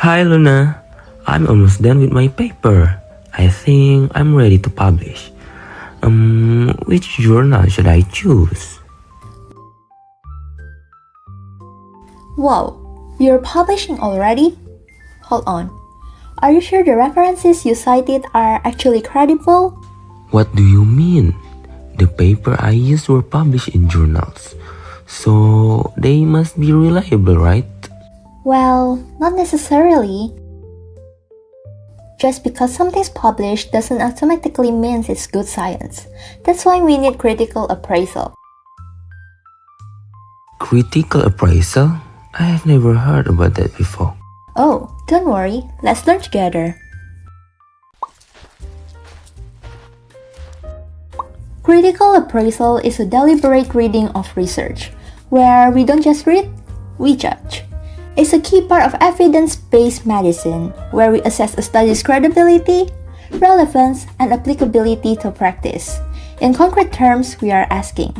Hi Luna, I'm almost done with my paper. I think I'm ready to publish. Which journal should I choose? Wow, you're publishing already? Hold on. Are you sure the references you cited are actually credible? What do you mean? The paper I used were published in journals, so they must be reliable, right? Well, not necessarily. Just because something's published doesn't automatically mean it's good science. That's why we need critical appraisal. Critical appraisal? I have never heard about that before. Oh, don't worry, let's learn together. Critical appraisal is a deliberate reading of research, where we don't just read, we judge. It's a key part of evidence-based medicine, where we assess a study's credibility, relevance, and applicability to practice. In concrete terms, we are asking,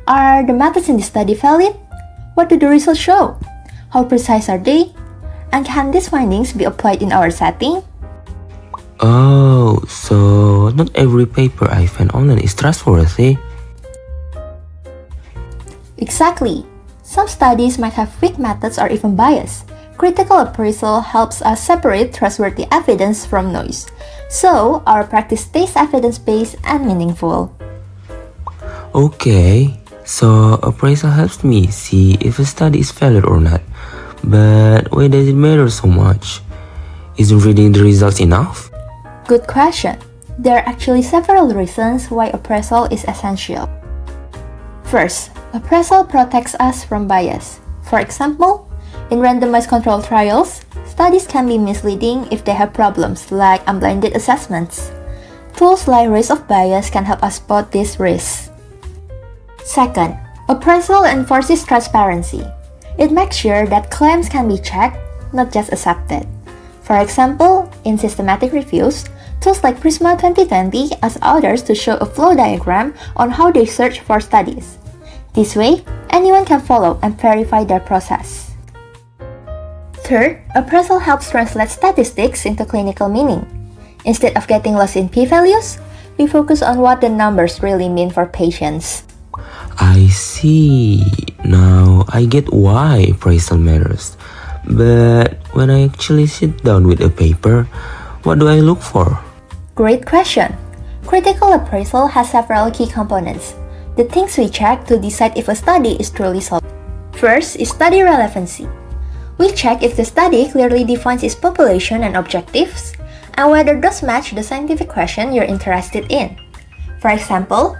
are the methods in the study valid? What do the results show? How precise are they? And can these findings be applied in our setting? Oh, so not every paper I find online is trustworthy? Exactly. Some studies might have weak methods or even bias. Critical appraisal helps us separate trustworthy evidence from noise, so our practice stays evidence-based and meaningful. Okay, so appraisal helps me see if a study is valid or not. But why does it matter so much? Isn't reading the results enough? Good question. There are actually several reasons why appraisal is essential. First, appraisal protects us from bias. For example, in randomized controlled trials, studies can be misleading if they have problems like unblinded assessments. Tools like risk of bias can help us spot these risks. Second, appraisal enforces transparency. It makes sure that claims can be checked, not just accepted. For example, in systematic reviews, tools like Prisma 2020 ask authors to show a flow diagram on how they search for studies. This way, anyone can follow and verify their process. Third, appraisal helps translate statistics into clinical meaning. Instead of getting lost in p-values, we focus on what the numbers really mean for patients. I see. Now I get why appraisal matters. But when I actually sit down with a paper, what do I look for? Great question. Critical appraisal has several key components. The things we check to decide if a study is truly solid. First is study relevancy. We check if the study clearly defines its population and objectives, and whether those match the scientific question you're interested in. For example,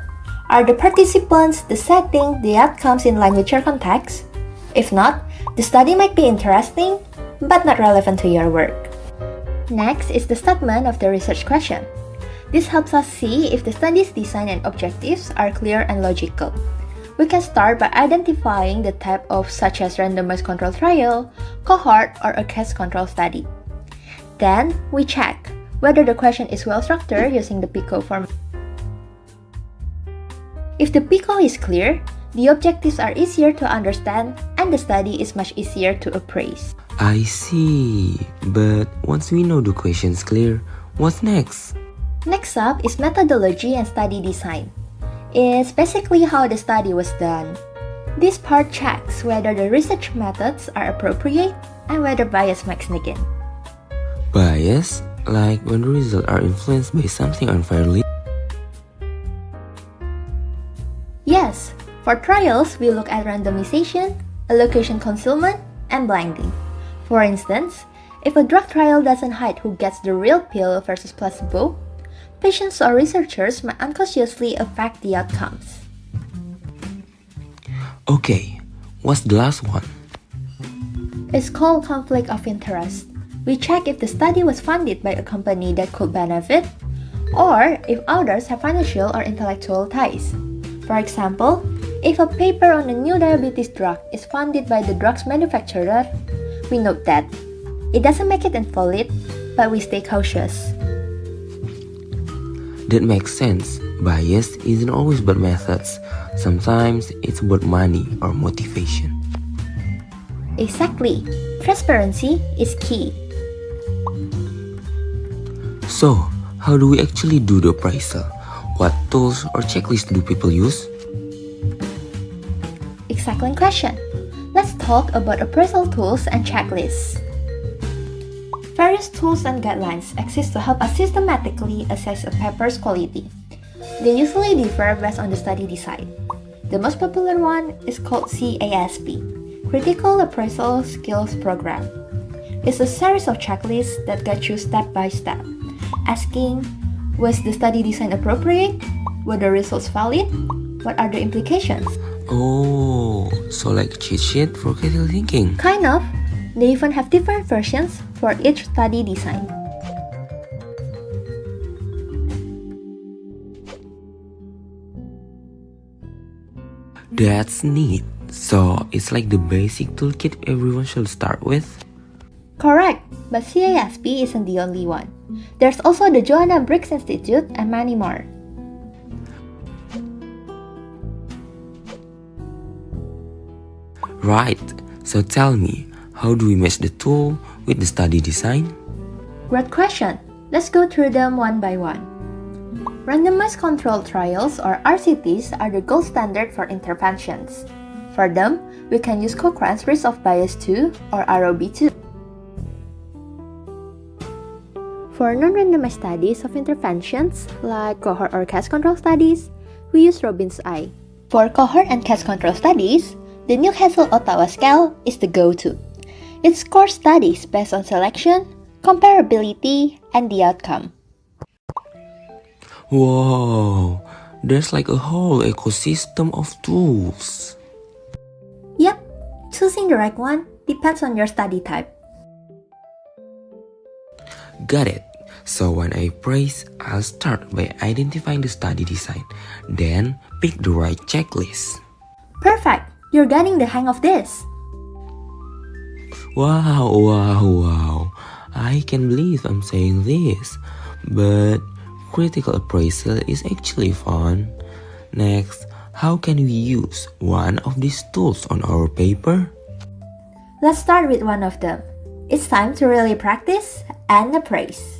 are the participants, the setting, the outcomes in line with your context? If not, the study might be interesting, but not relevant to your work. Next is the statement of the research question. This helps us see if the study's design and objectives are clear and logical. We can start by identifying the type of such as randomized controlled trial, cohort, or a case control study. Then, we check whether the question is well structured using the PICO format. If the PICO is clear, the objectives are easier to understand and the study is much easier to appraise. I see. But once we know the question's clear, what's next? Next up is methodology and study design. It's basically how the study was done. This part checks whether the research methods are appropriate and whether bias might sneak in. Bias? Like when the results are influenced by something unfairly? Yes, for trials, we look at randomization, allocation concealment, and blinding. For instance, if a drug trial doesn't hide who gets the real pill versus placebo, patients or researchers might unconsciously affect the outcomes. Okay, what's the last one? It's called conflict of interest. We check if the study was funded by a company that could benefit, or if authors have financial or intellectual ties. For example, if a paper on a new diabetes drug is funded by the drug's manufacturer, we note that. It doesn't make it invalid, but we stay cautious. That makes sense. Bias isn't always about methods. Sometimes it's about money or motivation. Exactly. Transparency is key. So, how do we actually do the appraisal? What tools or checklists do people use? Excellent question. Let's talk about appraisal tools and checklists. Various tools and guidelines exist to help us systematically assess a paper's quality. They usually differ based on the study design. The most popular one is called CASP, Critical Appraisal Skills Program. It's a series of checklists that guide you step by step, asking, was the study design appropriate? Were the results valid? What are the implications? Oh, so like a cheat sheet for critical thinking. Kind of. They even have different versions for each study design. That's neat. So, it's like the basic toolkit everyone should start with? Correct, but CASP isn't the only one. There's also the Joanna Briggs Institute and many more. Right, so tell me, how do we match the tool with the study design? Great question. Let's go through them one by one. Randomized controlled trials or RCTs are the gold standard for interventions. For them, we can use Cochrane's risk of bias 2 or ROB2. For non-randomized studies of interventions, like cohort or case control studies, we use Robbins I. For cohort and case control studies, the Newcastle-Ottawa scale is the go-to. It scores studies based on selection, comparability, and the outcome. Wow, there's like a whole ecosystem of tools. Yep, choosing the right one depends on your study type. Got it. So when I appraise, I'll start by identifying the study design, then pick the right checklist. Perfect! You're getting the hang of this. Wow. I can't believe I'm saying this. But critical appraisal is actually fun. Next, how can we use one of these tools on our paper? Let's start with one of them. It's time to really practice and appraise.